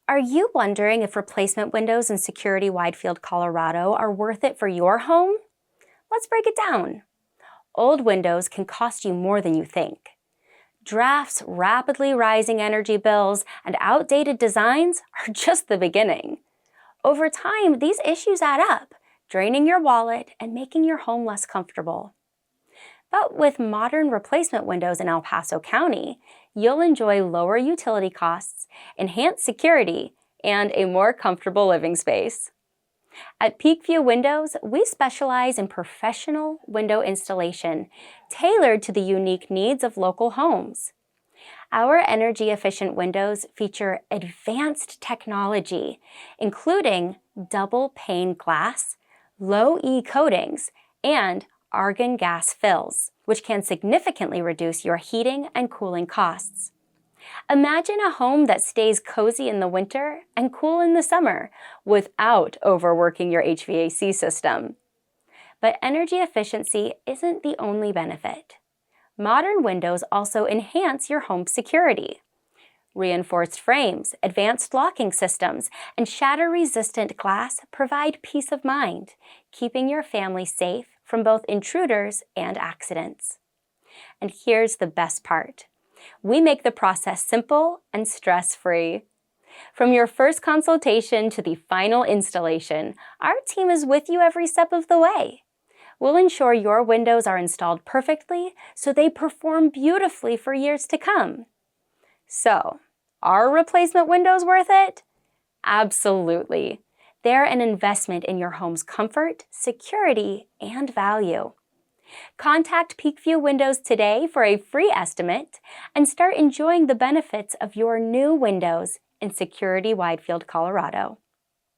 Are you wondering if replacement windows in Security-Widefield, Colorado are worth it for your home? Let's break it down. Old windows can cost you more than you think. Drafts, rapidly rising energy bills, and outdated designs are just the beginning. Over time, these issues add up, draining your wallet and making your home less comfortable. But with modern replacement windows in El Paso County, you'll enjoy lower utility costs, enhanced security, and a more comfortable living space. At PeakView Windows, we specialize in professional window installation tailored to the unique needs of local homes. Our energy-efficient windows feature advanced technology, including double-pane glass, low-E coatings, and argon gas fills, which can significantly reduce your heating and cooling costs. Imagine a home that stays cozy in the winter and cool in the summer without overworking your HVAC system. But energy efficiency isn't the only benefit. Modern windows also enhance your home's security. Reinforced frames, advanced locking systems, and shatter-resistant glass provide peace of mind, keeping your family safe from both intruders and accidents. And here's the best part. We make the process simple and stress-free. From your first consultation to the final installation, our team is with you every step of the way. We'll ensure your windows are installed perfectly so they perform beautifully for years to come. So, are replacement windows worth it? Absolutely. They're an investment in your home's comfort, security, and value. Contact PeakView Windows today for a free estimate and start enjoying the benefits of your new windows in Security-Widefield, Colorado.